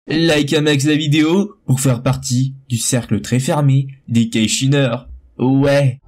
Like un max la vidéo pour faire partie du cercle très fermé des Keishineurs. Ouais.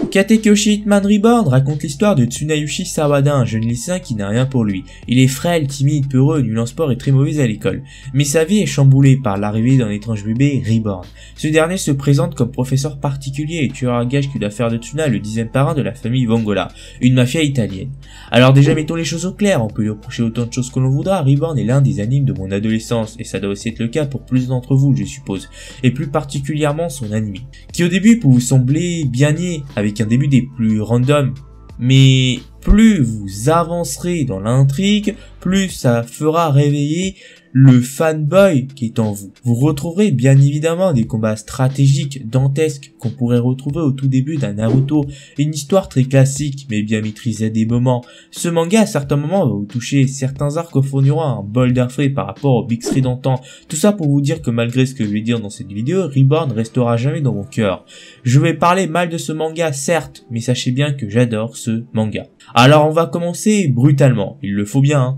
Katekyoshi Hitman Reborn raconte l'histoire de Tsunayushi Sawada, un jeune lycéen qui n'a rien pour lui. Il est frêle, timide, peureux, nul en sport et très mauvais à l'école. Mais sa vie est chamboulée par l'arrivée d'un étrange bébé, Reborn. Ce dernier se présente comme professeur particulier et tueur à gages qui doit faire de Tsuna le 10e parrain de la famille Vongola, une mafia italienne. Alors déjà mettons les choses au clair, on peut lui reprocher autant de choses que l'on voudra, Reborn est l'un des animes de mon adolescence, et ça doit aussi être le cas pour plus d'entre vous je suppose, et plus particulièrement son anime, qui au début peut vous sembler bien niais, avec un début des plus random, mais plus vous avancerez dans l'intrigue, plus ça fera réveiller le fanboy qui est en vous. Vous retrouverez bien évidemment des combats stratégiques dantesques qu'on pourrait retrouver au tout début d'un Naruto, une histoire très classique mais bien maîtrisée à des moments. Ce manga à certains moments va vous toucher, certains arcs fourniront un bol d'air frais par rapport au Big 3 d'antan. Tout ça pour vous dire que malgré ce que je vais dire dans cette vidéo, Reborn restera jamais dans mon cœur. Je vais parler mal de ce manga certes, mais sachez bien que j'adore ce manga. Alors on va commencer brutalement, il le faut bien hein.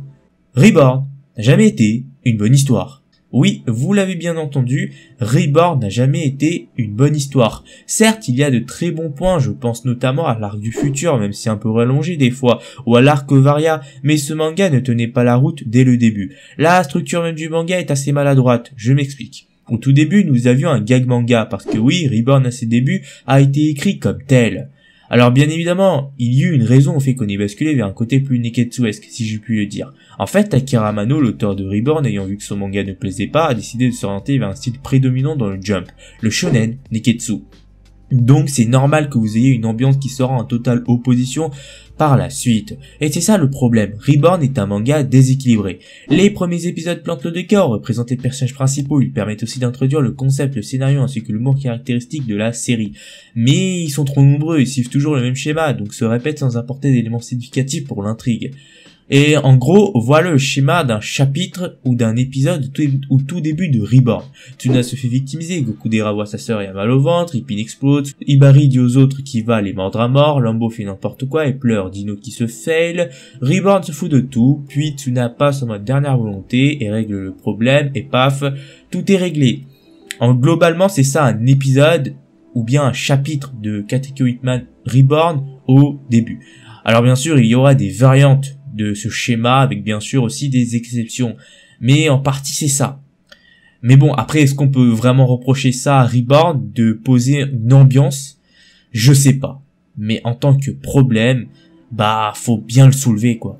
Reborn n'a jamais été une bonne histoire. Oui, vous l'avez bien entendu, Reborn n'a jamais été une bonne histoire. Certes, il y a de très bons points, je pense notamment à l'arc du futur, même si un peu rallongé des fois, ou à l'arc Varia, mais ce manga ne tenait pas la route dès le début. La structure même du manga est assez maladroite, je m'explique. Au tout début, nous avions un gag manga, parce que oui, Reborn à ses débuts a été écrit comme tel. Alors bien évidemment, il y eut une raison au fait qu'on ait basculé vers un côté plus neketsuesque, si je puis le dire. En fait, Akira Amano, l'auteur de Reborn, ayant vu que son manga ne plaisait pas, a décidé de s'orienter vers un style prédominant dans le jump, le shonen neketsu. Donc c'est normal que vous ayez une ambiance qui sera en totale opposition par la suite. Et c'est ça le problème, Reborn est un manga déséquilibré. Les premiers épisodes plantent le décor, représentent les personnages principaux, ils permettent aussi d'introduire le concept, le scénario ainsi que l'humour caractéristique de la série. Mais ils sont trop nombreux, ils suivent toujours le même schéma, donc se répètent sans apporter d'éléments significatifs pour l'intrigue. Et en gros, voilà le schéma d'un chapitre ou d'un épisode au tout début de Reborn. Tsuna se fait victimiser, Gokudera voit sa sœur et a mal au ventre, Ipin explose, Hibari dit aux autres qu'il va les mordre à mort, Lambo fait n'importe quoi et pleure, Dino qui se fail, Reborn se fout de tout, puis Tsuna passe en mode dernière volonté et règle le problème et paf, tout est réglé. Globalement, c'est ça un épisode ou bien un chapitre de Katekyo Hitman Reborn au début. Alors bien sûr, il y aura des variantes de ce schéma avec bien sûr aussi des exceptions, mais en partie c'est ça. Mais bon, après est-ce qu'on peut vraiment reprocher ça à Reborn de poser une ambiance? Je sais pas, mais en tant que problème, bah faut bien le soulever quoi.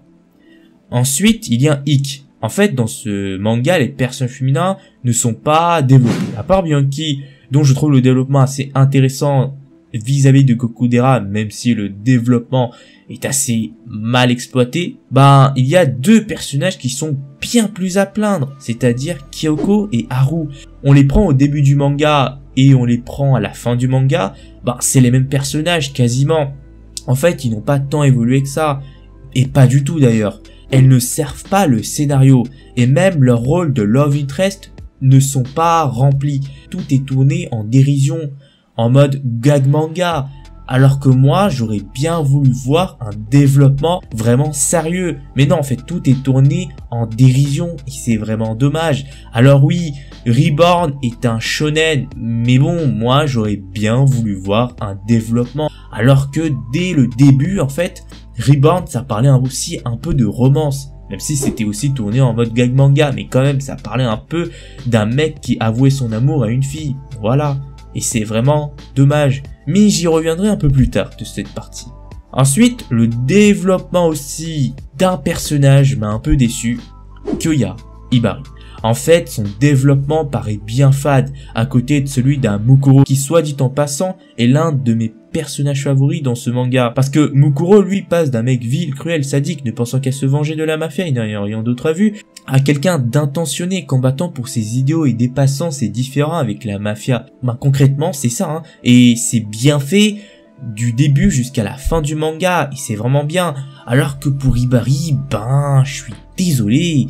Ensuite il y a un hic. En fait dans ce manga les personnages féminins ne sont pas développés, à part Bianchi dont je trouve le développement assez intéressant vis-à-vis de Gokudera, même si le développement est assez mal exploité, ben il y a deux personnages qui sont bien plus à plaindre, c'est-à-dire Kyoko et Haru. On les prend au début du manga et on les prend à la fin du manga, ben c'est les mêmes personnages quasiment. En fait, ils n'ont pas tant évolué que ça, et pas du tout d'ailleurs. Elles ne servent pas le scénario, et même leur rôle de love interest ne sont pas remplis. Tout est tourné en dérision, en mode gag manga, alors que moi j'aurais bien voulu voir un développement vraiment sérieux. Mais non, en fait tout est tourné en dérision et c'est vraiment dommage. Alors oui, Reborn est un shonen, mais bon, moi j'aurais bien voulu voir un développement. Alors que dès le début en fait, Reborn ça parlait aussi un peu de romance. Même si c'était aussi tourné en mode gag manga, mais quand même ça parlait un peu d'un mec qui avouait son amour à une fille. Voilà. Et c'est vraiment dommage, mais j'y reviendrai un peu plus tard de cette partie. Ensuite, le développement aussi d'un personnage m'a un peu déçu, Kyoya Hibari. En fait, son développement paraît bien fade, à côté de celui d'un Mukuro, qui soit dit en passant, est l'un de mes personnages favoris dans ce manga. Parce que Mukuro, lui, passe d'un mec vil, cruel, sadique, ne pensant qu'à se venger de la mafia et n'ayant rien d'autre à vue, à quelqu'un d'intentionné, combattant pour ses idéaux et dépassant ses différends avec la mafia. Ben, concrètement, c'est ça, hein. Et c'est bien fait du début jusqu'à la fin du manga, et c'est vraiment bien. Alors que pour Hibari, ben, je suis désolé,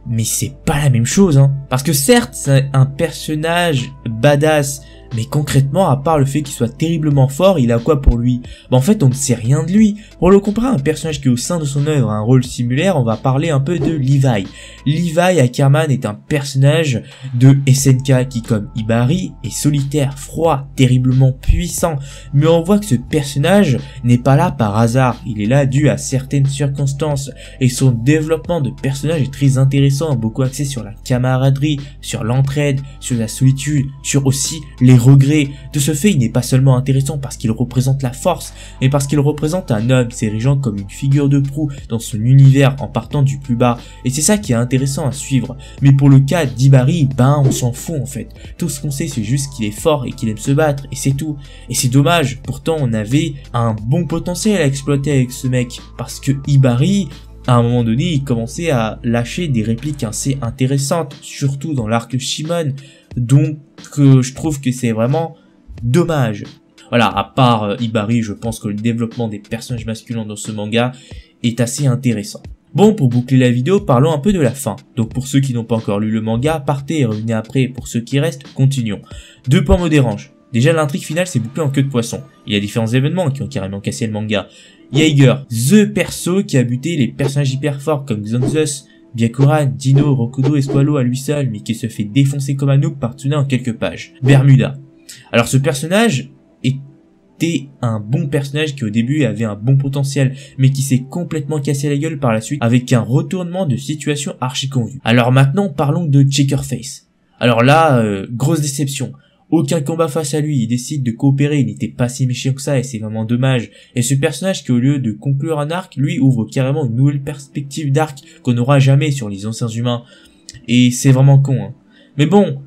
mais c'est pas la même chose, hein. Parce que certes, c'est un personnage badass, Mais concrètement, à part le fait qu'il soit terriblement fort, il a quoi pour lui? En fait, on ne sait rien de lui. Pour le comparer à un personnage qui au sein de son œuvre a un rôle similaire, on va parler un peu de Levi. Levi Ackerman est un personnage de SNK qui, comme Hibari, est solitaire, froid, terriblement puissant. Mais on voit que ce personnage n'est pas là par hasard, il est là dû à certaines circonstances. Et son développement de personnage est très intéressant, beaucoup axé sur la camaraderie, sur l'entraide, sur la solitude, sur aussi les regrets. De ce fait, il n'est pas seulement intéressant parce qu'il représente la force, mais parce qu'il représente un homme s'érigeant comme une figure de proue dans son univers en partant du plus bas. Et c'est ça qui est intéressant à suivre. Mais pour le cas d'Hibari, on s'en fout en fait. Tout ce qu'on sait, c'est juste qu'il est fort et qu'il aime se battre, et c'est tout. Et c'est dommage, pourtant on avait un bon potentiel à exploiter avec ce mec, parce que Hibari, à un moment donné, il commençait à lâcher des répliques assez intéressantes, surtout dans l'arc Shimon. Donc je trouve que c'est vraiment dommage. Voilà, à part Hibari, je pense que le développement des personnages masculins dans ce manga est assez intéressant. Bon, pour boucler la vidéo, parlons un peu de la fin. Donc pour ceux qui n'ont pas encore lu le manga, partez et revenez après. Pour ceux qui restent, continuons. 2 points me dérangent. Déjà, l'intrigue finale s'est bouclée en queue de poisson. Il y a différents événements qui ont carrément cassé le manga. Jaeger, the perso qui a buté les personnages hyper forts comme Xanthus, Byakuran, Dino, Rokudo et Squalo à lui seul, mais qui se fait défoncer comme un noob par Tsuna en quelques pages. Bermuda. Alors ce personnage était un bon personnage qui au début avait un bon potentiel, mais qui s'est complètement cassé la gueule par la suite avec un retournement de situation archi convenu. Alors maintenant parlons de Checkerface. Alors là, grosse déception. Aucun combat face à lui, il décide de coopérer, il n'était pas si méchant que ça et c'est vraiment dommage. Et ce personnage qui au lieu de conclure un arc, lui ouvre carrément une nouvelle perspective d'arc qu'on n'aura jamais sur les anciens humains. Et c'est vraiment con, hein. Mais bon,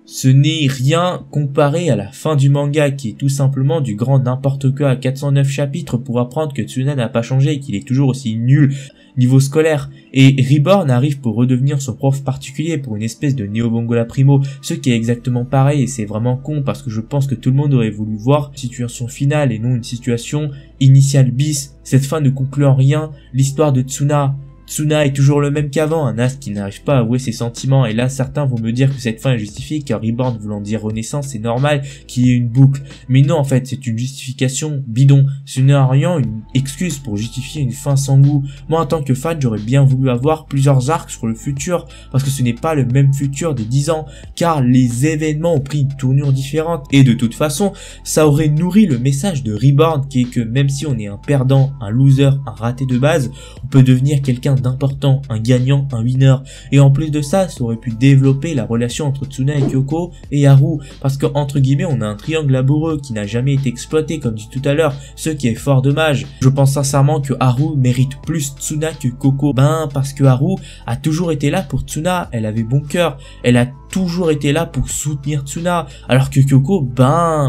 ce n'est rien comparé à la fin du manga qui est tout simplement du grand n'importe quoi à 409 chapitres pour apprendre que Tsuna n'a pas changé et qu'il est toujours aussi nul niveau scolaire. Et Reborn arrive pour redevenir son prof particulier pour une espèce de Neo Bongola Primo, ce qui est exactement pareil et c'est vraiment con parce que je pense que tout le monde aurait voulu voir une situation finale et non une situation initiale bis. Cette fin ne conclut en rien l'histoire de Tsuna. Tsuna est toujours le même qu'avant, un as qui n'arrive pas à avouer ses sentiments, et là certains vont me dire que cette fin est justifiée car Reborn voulant dire renaissance, c'est normal qu'il y ait une boucle. Mais non, en fait, c'est une justification bidon. Ce n'est en rien une excuse pour justifier une fin sans goût. Moi, en tant que fan, j'aurais bien voulu avoir plusieurs arcs sur le futur, parce que ce n'est pas le même futur des 10 ans, car les événements ont pris une tournure différente, et de toute façon, ça aurait nourri le message de Reborn, qui est que même si on est un perdant, un loser, un raté de base, on peut devenir quelqu'un d'important, un gagnant, un winner. Et en plus de ça, ça aurait pu développer la relation entre Tsuna et Kyoko et Haru, parce que entre guillemets on a un triangle amoureux qui n'a jamais été exploité comme dit tout à l'heure, ce qui est fort dommage. Je pense sincèrement que Haru mérite plus Tsuna que Kyoko, parce que Haru a toujours été là pour Tsuna, elle avait bon cœur, elle a toujours été là pour soutenir Tsuna, alors que Kyoko,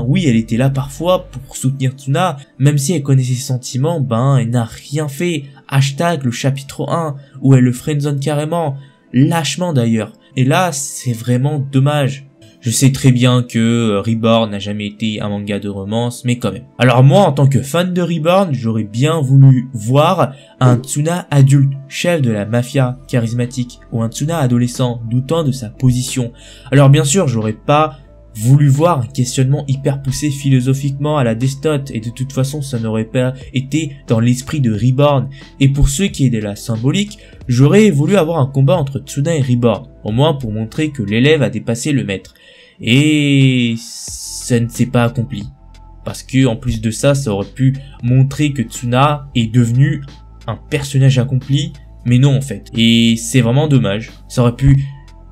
oui, elle était là parfois pour soutenir Tsuna, même si elle connaissait ses sentiments, elle n'a rien fait. Hashtag le chapitre 1, où elle le friendzone carrément, lâchement d'ailleurs. Et là, c'est vraiment dommage. Je sais très bien que Reborn n'a jamais été un manga de romance, mais quand même. Alors moi, en tant que fan de Reborn, j'aurais bien voulu voir un Tsuna adulte, chef de la mafia, charismatique, ou un Tsuna adolescent, doutant de sa position. Alors bien sûr, j'aurais pas voulu voir un questionnement hyper poussé philosophiquement à la Death Note, et de toute façon ça n'aurait pas été dans l'esprit de Reborn. Et pour ceux qui est de la symbolique, j'aurais voulu avoir un combat entre Tsuna et Reborn, au moins pour montrer que l'élève a dépassé le maître. Et ça ne s'est pas accompli, parce que en plus de ça, ça aurait pu montrer que Tsuna est devenu un personnage accompli, mais non en fait. Et c'est vraiment dommage, ça aurait pu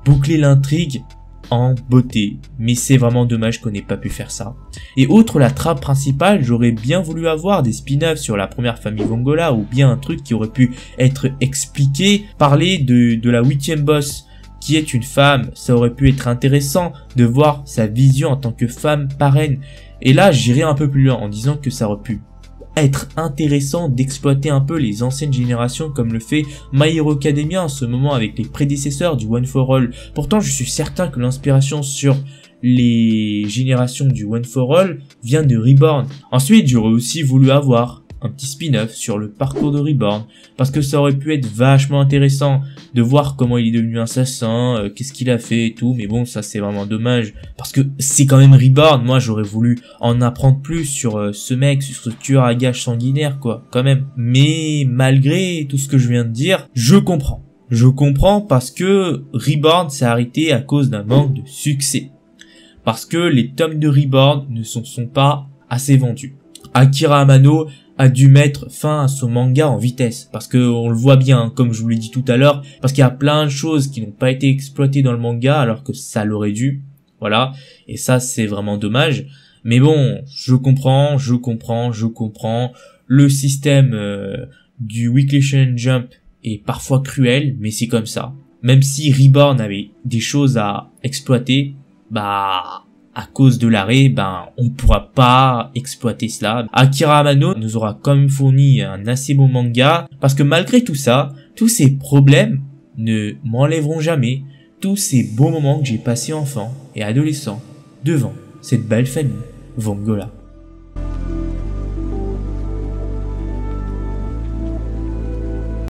boucler l'intrigue en beauté, mais c'est vraiment dommage qu'on n'ait pas pu faire ça. Et outre la trame principale, j'aurais bien voulu avoir des spin-offs sur la première famille Vongola, ou bien un truc qui aurait pu être expliqué, parler de la 8e boss, qui est une femme. Ça aurait pu être intéressant de voir sa vision en tant que femme parraine. Et là, j'irai un peu plus loin en disant que ça aurait pu être intéressant d'exploiter un peu les anciennes générations comme le fait My Hero Academia en ce moment avec les prédécesseurs du One for All. Pourtant, je suis certain que l'inspiration sur les générations du One for All vient de Reborn. Ensuite, j'aurais aussi voulu avoir un petit spin-off sur le parcours de Reborn, parce que ça aurait pu être vachement intéressant de voir comment il est devenu assassin, qu'est-ce qu'il a fait et tout, mais bon, ça c'est vraiment dommage, parce que c'est quand même Reborn. Moi j'aurais voulu en apprendre plus sur ce mec, sur ce tueur à gages sanguinaire, quoi, quand même. Mais malgré tout ce que je viens de dire, je comprends. Je comprends parce que Reborn s'est arrêté à cause d'un manque de succès. Parce que les tomes de Reborn ne sont pas assez vendus. Akira Amano a dû mettre fin à son manga en vitesse, parce que on le voit bien, comme je vous l'ai dit tout à l'heure, parce qu'il y a plein de choses qui n'ont pas été exploitées dans le manga alors que ça l'aurait dû, voilà, et ça c'est vraiment dommage. Mais bon, je comprends, le système du Weekly Shonen Jump est parfois cruel, mais c'est comme ça. Même si Reborn avait des choses à exploiter, bah à cause de l'arrêt, on pourra pas exploiter cela. Akira Amano nous aura quand même fourni un assez bon manga, parce que malgré tout ça, tous ces problèmes ne m'enlèveront jamais tous ces beaux moments que j'ai passés enfant et adolescent devant cette belle famille Vongola.